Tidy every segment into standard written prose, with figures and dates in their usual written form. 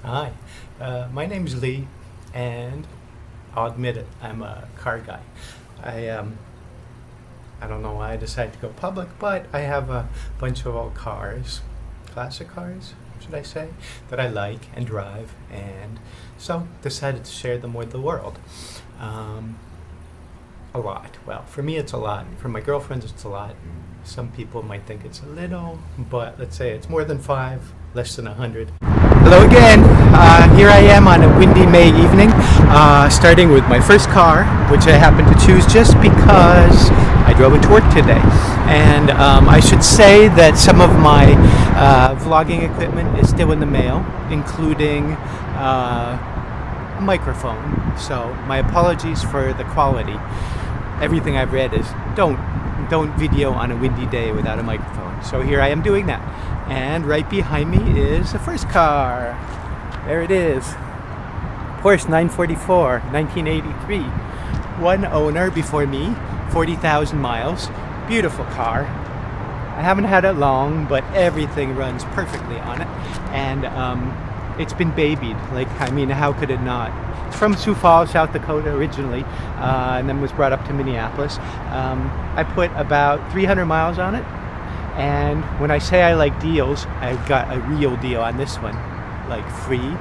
Hi, my name's Lee, and I'll admit it, I'm a car guy. I um, I don't know why I decided to go public, but I have a bunch of old cars, classic cars, should I say, that I like and drive, and so decided to share them with the world. Um, a lot. Well, for me, it's a lot. For my girlfriends, it's a lot. Some people might think it's a little, but let's say it's more than five, less than 100. Hello again. Here I am on a windy May evening, starting with my first car, which I happened to choose just because I drove it to work today. And I should say that some of my vlogging equipment is still in the mail, including a microphone. So my apologies for the quality. Everything I've read is don't video on a windy day without a microphone. So here I am doing that. And right behind me is the first car. There it is. Porsche 944, 1983. One owner before me, 40,000 miles. Beautiful car. I haven't had it long, but everything runs perfectly on it. And it's been babied. How could it not? It's from Sioux Falls, South Dakota originally, and then was brought up to Minneapolis. I put about 300 miles on it. And when I say I like deals, I got a real deal on this one, like free.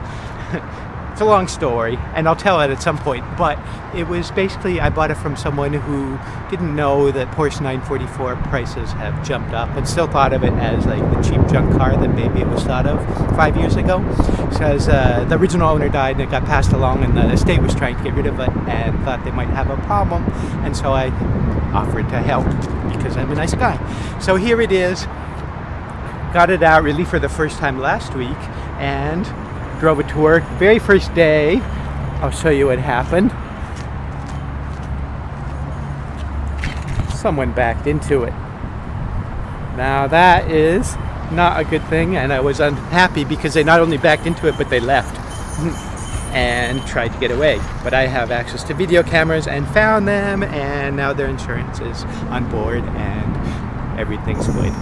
It's a long story, and I'll tell it at some point, but it was basically, I bought it from someone who didn't know that Porsche 944 prices have jumped up and still thought of it as like the cheap junk car that maybe it was thought of 5 years ago. Because the original owner died and it got passed along, and the estate was trying to get rid of it and thought they might have a problem, and so I offered to help because I'm a nice guy. So here it is. Got it out really for the first time last week and drove it to work. Very first day, I'll show you what happened. Someone backed into it. Now that is not a good thing, and I was unhappy because they not only backed into it, but they left and tried to get away. But I have access to video cameras and found them, and now their insurance is on board and everything's good.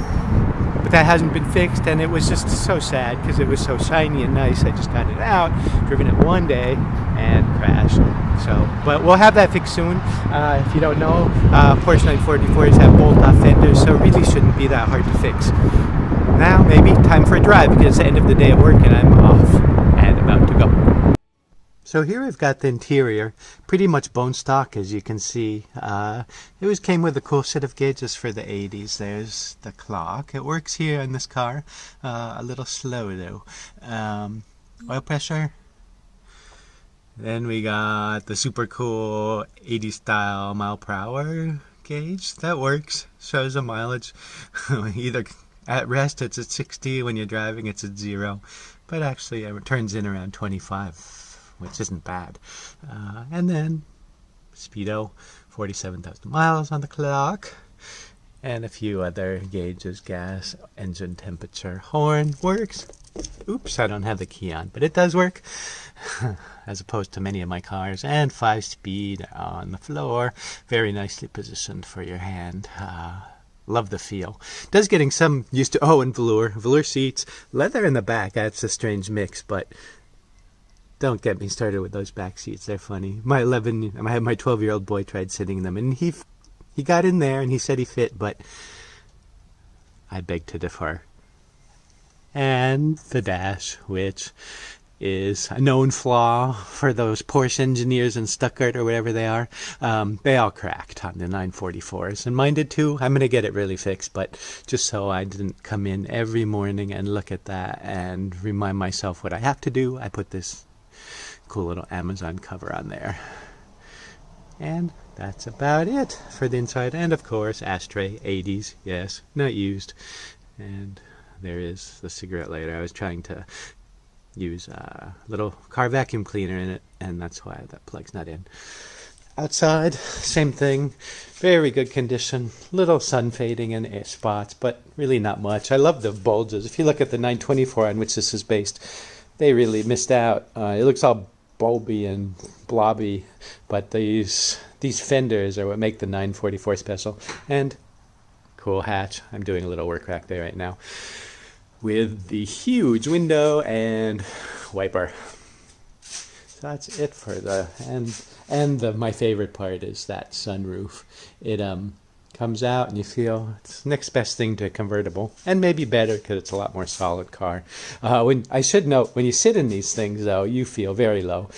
But that hasn't been fixed, and it was just so sad because it was so shiny and nice. I just got it out, driven it one day, and crashed. So, but we'll have that fixed soon. If you don't know, Porsche 944s have bolt-off fenders, so it really shouldn't be that hard to fix. Now, maybe time for a drive because it's the end of the day at work and I'm off and about to go. So here I've got the interior, pretty much bone stock, as you can see. It came with a cool set of gauges for the 80s. There's the clock. It works here in this car. A little slow though. Oil pressure. Then we got the super cool 80s style mile per hour gauge. That works. Shows the mileage. Either at rest it's at 60, when you're driving it's at 0. But actually it turns in around 25. Which isn't bad. And then speedo, 47,000 miles on the clock, and a few other gauges. Gas, engine temperature, horn works. Oops, I don't have the key on, but it does work as opposed to many of my cars. And 5-speed on the floor, very nicely positioned for your hand. Love the feel. Does getting some used to. Oh, and velour seats, leather in the back. That's a strange mix, but don't get me started with those back seats. They're funny. My 12-year-old boy tried sitting in them, and he got in there, and he said he fit, but I beg to differ. And the dash, which is a known flaw for those Porsche engineers in Stuttgart or whatever they are. They all cracked on the 944s, and mine did too. I'm going to get it really fixed, but just so I didn't come in every morning and look at that and remind myself what I have to do, I put this cool little Amazon cover on there. And that's about it for the inside. And of course, ashtray, 80s, yes, not used. And there is the cigarette lighter. I was trying to use a little car vacuum cleaner in it, and that's why that plug's not in. Outside, same thing, very good condition. Little sun fading in spots, but really not much. I love the bulges. If you look at the 924 on which this is based, they really missed out. It looks all bulby and blobby, but these fenders are what make the 944 special. And cool hatch. I'm doing a little work back there right now with the huge window and wiper. So that's it for the my favorite part is that sunroof. It comes out and you feel it's the next best thing to a convertible, and maybe better because it's a lot more solid car. When I should note, when you sit in these things though, you feel very low.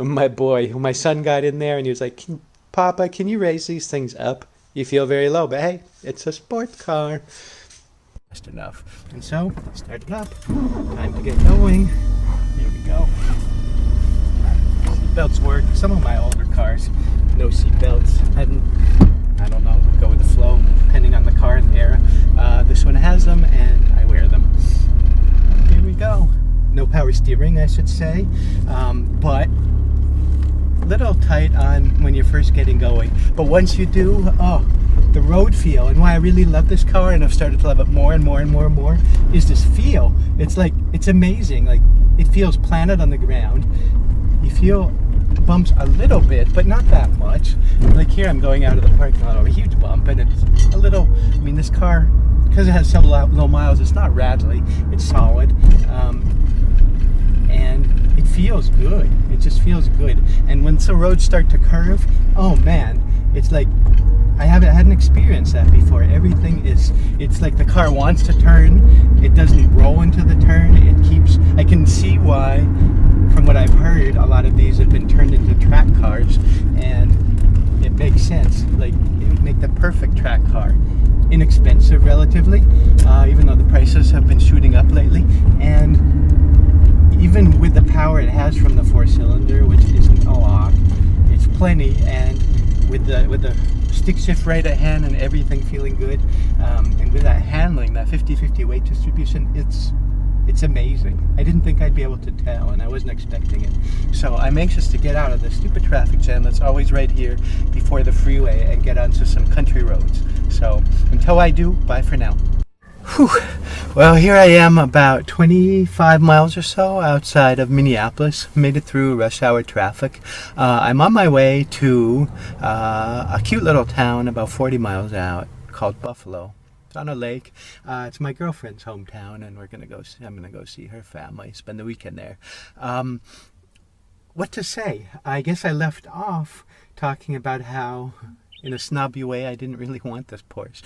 My son got in there and he was like, Papa, can you raise these things up? You feel very low, but hey, it's a sports car. Just enough. And so, start it up. Time to get going. Here we go. Seatbelts work. Some of my older cars, no seatbelts. I don't know, go with the flow, depending on the car and the era. This one has them, and I wear them. Here we go. No power steering, I should say, but little tight on when you're first getting going. But once you do, the road feel, and why I really love this car, and I've started to love it more and more and more and more, is this feel. It's like, it's amazing. Like, it feels planted on the ground. You feel bumps a little bit, but not that much. Like here, I'm going out of the parking lot, a huge bump, and it's a little, I mean, this car, because it has so low miles, it's not rattly, it's solid, and it feels good. It just feels good. And when the roads start to curve, oh man, it's like, I hadn't experienced that before. Everything is, it's like the car wants to turn, it doesn't roll into the turn, it keeps, I can see why, from what I've heard, a lot of these have been turned into track cars, and it makes sense. Like, it would make the perfect track car. Inexpensive relatively, even though the prices have been shooting up lately, and even with the power it has from the 4-cylinder, which isn't a lot, it's plenty, and with the stick shift right at hand and everything feeling good, and with that handling, that 50-50 weight distribution, it's amazing. I didn't think I'd be able to tell, and I wasn't expecting it. So I'm anxious to get out of this stupid traffic jam that's always right here before the freeway and get onto some country roads. So until I do, bye for now. Whew. Well, here I am about 25 miles or so outside of Minneapolis. Made it through rush hour traffic. I'm on my way to a cute little town about 40 miles out called Buffalo. It's on a lake. It's my girlfriend's hometown, and I'm gonna go see her family, spend the weekend there. What to say? I guess I left off talking about how, in a snobby way, I didn't really want this Porsche.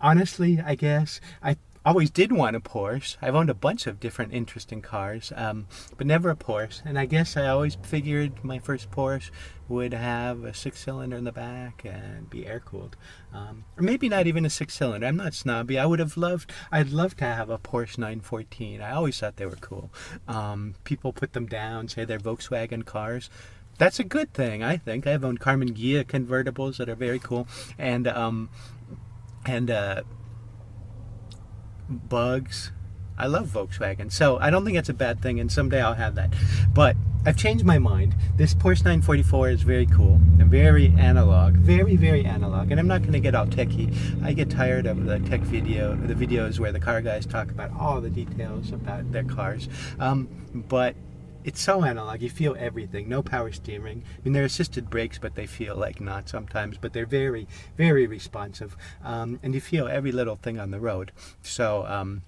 Honestly, I guess I always did want a Porsche. I've owned a bunch of different interesting cars, but never a Porsche. And I guess I always figured my first Porsche would have a 6-cylinder in the back and be air-cooled. Or maybe not even a 6-cylinder. I'm not snobby. I'd love to have a Porsche 914. I always thought they were cool. People put them down, say they're Volkswagen cars. That's a good thing, I think. I've owned Carmen Ghia convertibles that are very cool. And Bugs. I love Volkswagen, so I don't think it's a bad thing, and someday I'll have that. But I've changed my mind. This Porsche 944 is very cool and very analog, very, very analog. And I'm not going to get all techie. I get tired of the tech the videos where the car guys talk about all the details about their cars. But it's so analog. You feel everything. No power steering. I mean, they're assisted brakes, but they feel like not sometimes. But they're very, very responsive. And you feel every little thing on the road. So,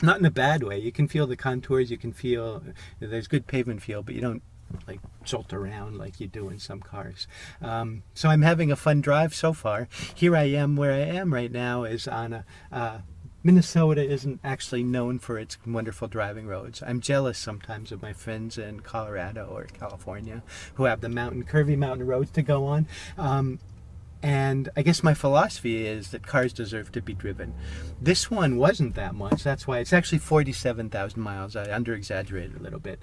not in a bad way. You can feel the contours. You can feel there's good pavement feel, but you don't like jolt around like you do in some cars. So I'm having a fun drive so far. Here I am. Where I am right now is on a Minnesota isn't actually known for its wonderful driving roads. I'm jealous sometimes of my friends in Colorado or California who have the curvy mountain roads to go on. And I guess my philosophy is that cars deserve to be driven. This one wasn't that much. That's why it's actually 47,000 miles. I under-exaggerated a little bit.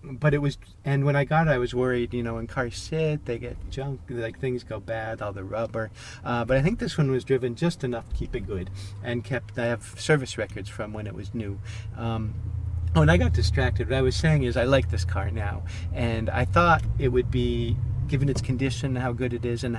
But it was, and when I got it, I was worried, when cars sit, they get junk, like things go bad, all the rubber. But I think this one was driven just enough to keep it good, and I have service records from when it was new. And I got distracted. What I was saying is I like this car now, and I thought it would be, given its condition, how good it is, and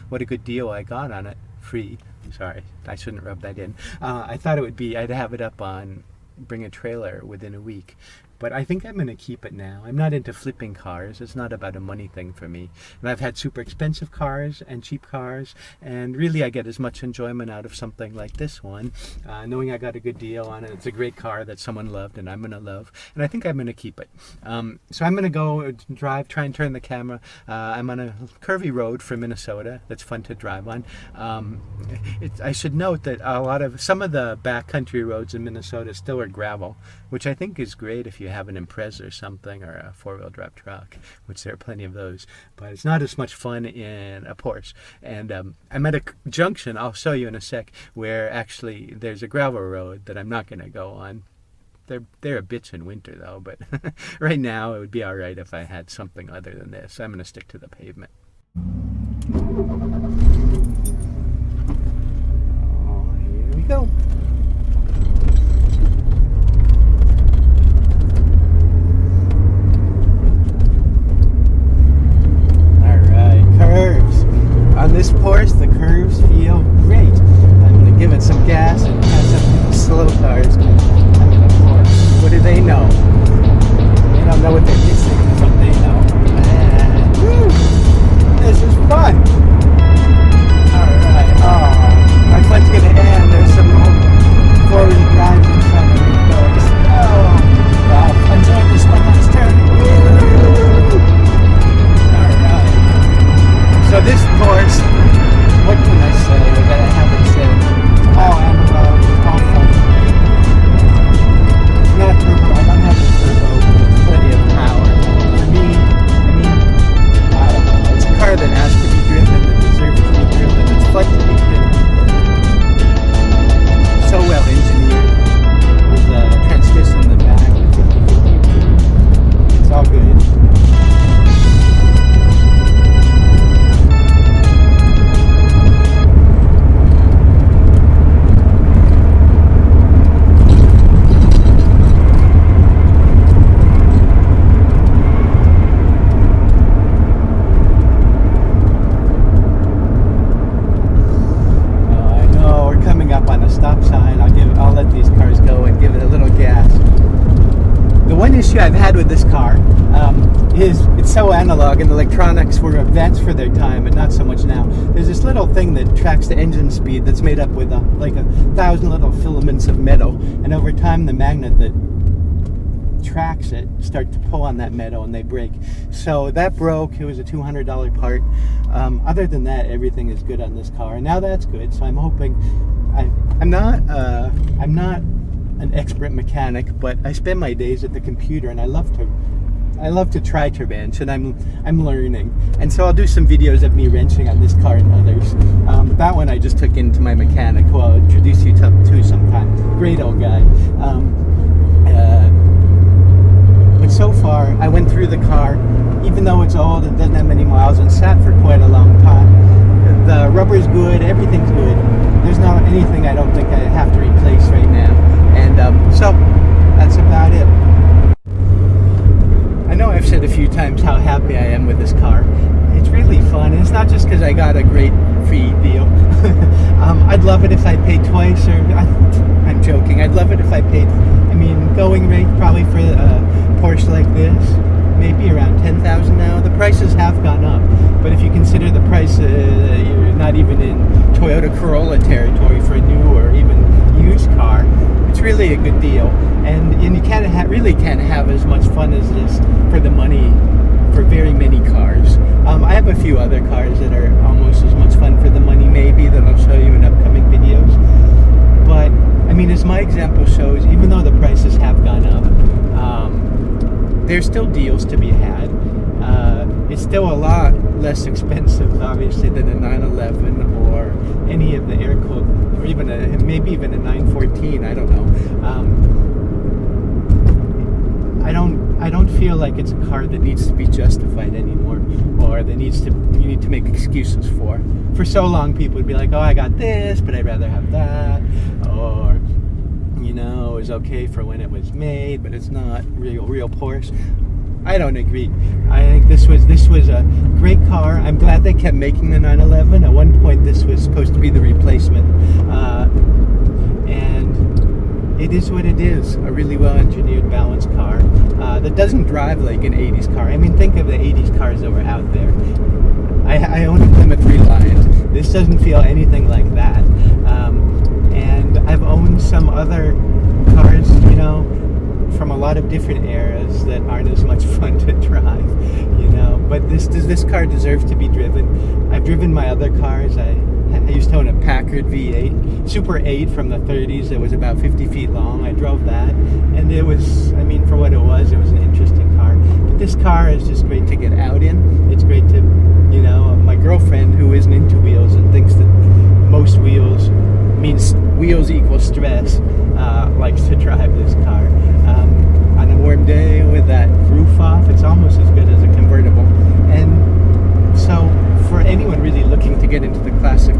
what a good deal I got on it, free. Sorry, I shouldn't rub that in. I thought it would be, I'd have it up on Bring a Trailer within a week. but I think I'm going to keep it now. I'm not into flipping cars. It's not about a money thing for me. And I've had super expensive cars and cheap cars, and really I get as much enjoyment out of something like this one, knowing I got a good deal on it. It's a great car that someone loved and I'm going to love, and I think I'm going to keep it. So I'm going to go drive, try and turn the camera. I'm on a curvy road from Minnesota that's fun to drive on. I should note that some of the backcountry roads in Minnesota still are gravel, which I think is great if you have an Impreza or something, or a four-wheel drive truck, which there are plenty of those. But it's not as much fun in a Porsche. And I'm at a junction, I'll show you in a sec, where actually there's a gravel road that I'm not going to go on. They're a bitch in winter though, but right now it would be all right if I had something other than this. So I'm going to stick to the pavement. Oh, here we go. Curves. On this Porsche, the curves feel great. I'm going to give it some gas and catch up to the slow cars. I'm in a Porsche. What do they know? They don't know what they're missing. That's what they know. And, woo, this is fun. Alright. Oh, my fun's going to end. There's some four-wheel drives in front of me. Oh, wow. Enjoyed this one last turn. So this Porsche, what can I say that I haven't said? It's all analog, it's all fun. It's not turbo, I don't have the turbo, but it's plenty of power. For me, I don't know, it's a car that has to be driven, that deserves to be driven, it's fun to be driven. So well engineered, with the transmission in the back, it's all good. Issue I've had with this car is it's so analog, and the electronics were advanced for their time, but not so much now. There's this little thing that tracks the engine speed that's made up with like 1,000 little filaments of metal, and over time the magnet that tracks it start to pull on that metal and they break. So that broke. It was a $200 part. Other than that, everything is good on this car, and now that's good. So I'm hoping I'm not an expert mechanic, but I spend my days at the computer, and I love to try to wrench, and I'm learning. And so I'll do some videos of me wrenching on this car and others. That one I just took into my mechanic, who I'll introduce you to sometime. Great old guy. But so far, I went through the car, even though it's old and doesn't have many miles, and sat for quite a long time. The rubber's good, everything's good. There's not anything I don't think I have to replace right now. And so that's about it. I know I've said a few times how happy I am with this car. It's really fun, and it's not just because I got a great free deal. I'd love it if I paid twice, or I'm joking. I'd love it if I paid, going rate probably for a Porsche like this, maybe around $10,000 now. The prices have gone up, but if you consider the price, you're not even in Toyota Corolla territory for a new or even used car. It's really a good deal, and you really can't have as much fun as this for the money for very many cars. I have a few other cars that are almost as much fun for the money, maybe, that I'll show you in upcoming videos. But as my example shows, even though the prices have gone up, there's still deals to be had. It's still a lot less expensive, obviously, than a 911 or any of the air-cooled, or even maybe even a 914. I don't know. I don't feel like it's a car that needs to be justified anymore, or that you need to make excuses for. For so long, people would be like, "Oh, I got this, but I'd rather have that," or it was okay for when it was made, but it's not real Porsche. I don't agree. I think this was a great car. I'm glad they kept making the 911. At one point, this was supposed to be the replacement, and it is what it is. A really well-engineered, balanced car that doesn't drive like an 80s car. I mean, think of the 80s cars that were out there. I own a Plymouth Reliant. This doesn't feel anything like that. And I've owned some other cars, you know, from a lot of different eras that aren't as much fun to drive, you know. But does this car deserve to be driven? I've driven my other cars. I used to own a Packard V8 Super 8 from the 30s. It was about 50 feet long. I drove that, and it was, I mean, for what it was an interesting car. But this car is just great to get out in. It's great to, you know, my girlfriend, who isn't into wheels and thinks that most wheels means wheels equal stress, likes to drive this car. On a warm day with that roof off, it's almost as good as a convertible. And so for anyone really looking to get into the classic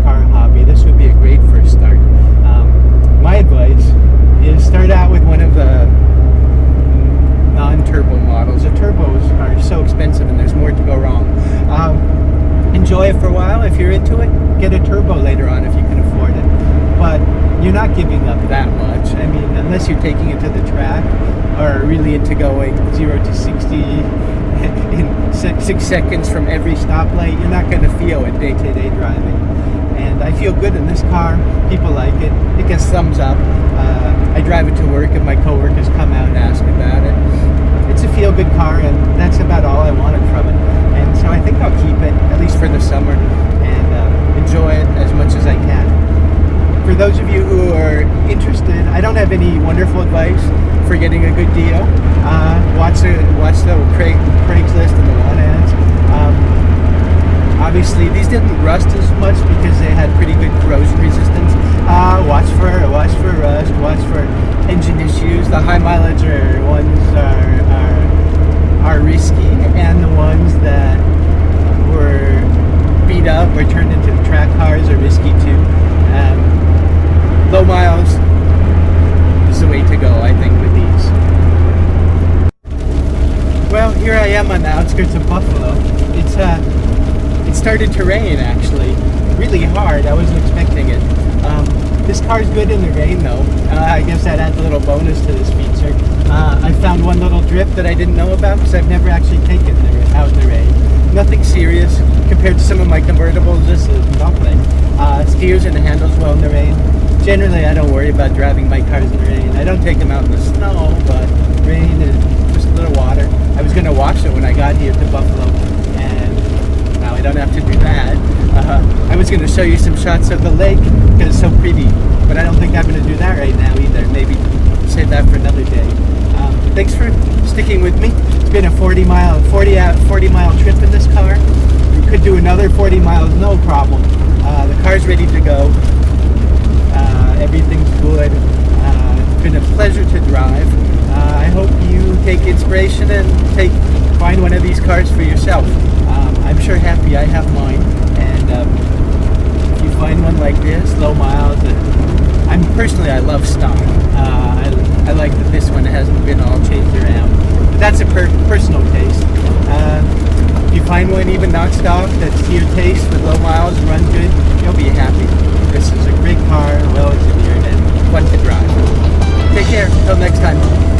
car hobby, this would be a great first start. My advice is start out with one of the non-turbo models. The turbos are so expensive and there's more to go wrong. Enjoy it for a while. If you're into it, get a turbo later on if you can afford it. But you're not giving up that much. I mean, unless you're taking it to the track or really into going 0 to 60 in 6 seconds from every stoplight, you're not going to feel it day-to-day driving. And I feel good in this car. People like it. It gets thumbs up. I drive it to work and my coworkers come out and ask about it. It's a feel-good car, and that's about all I wanted from it. And so I think I'll keep it, at least for the summer, and enjoy it as much as I can. For those of you who are interested, I don't have any wonderful advice for getting a good deal. Watch the Craigslist and the want ads. Obviously, these didn't rust as much because they had pretty good corrosion resistance. Watch for rust. Watch for engine issues. The high mileage ones are risky, and the ones that were beat up or turned into track cars are risky too. Low miles is the way to go, I think, with these. Well, here I am on the outskirts of Buffalo. It started to rain, actually, really hard. I wasn't expecting it. This car's good in the rain, though. I guess that adds a little bonus to this feature. I found one little drip that I didn't know about because I've never actually taken it out in the rain. Nothing serious compared to some of my convertibles. This is nothing. Steers and handles well in the rain. Generally, I don't worry about driving my cars in the rain. I don't take them out in the snow, but rain and just a little water. I was going to wash it when I got here to Buffalo, and now I don't have to do that. I was going to show you some shots of the lake because it's so pretty, but I don't think I'm going to do that right now either. Maybe save that for another day. Thanks for sticking with me. It's been a 40 mile trip in this car. We could do another 40 miles, no problem. The car's ready to go. Everything's good. It's been a pleasure to drive. I hope you take inspiration and find one of these cars for yourself. I'm sure happy I have mine, and if you find one like this, low miles, I love stock. I like that this one hasn't been all changed around. But that's a personal taste. If you find one even not stock that's to your taste with low miles and run good, you'll be happy. This is a great car, well engineered, and fun to drive. Take care. Until next time.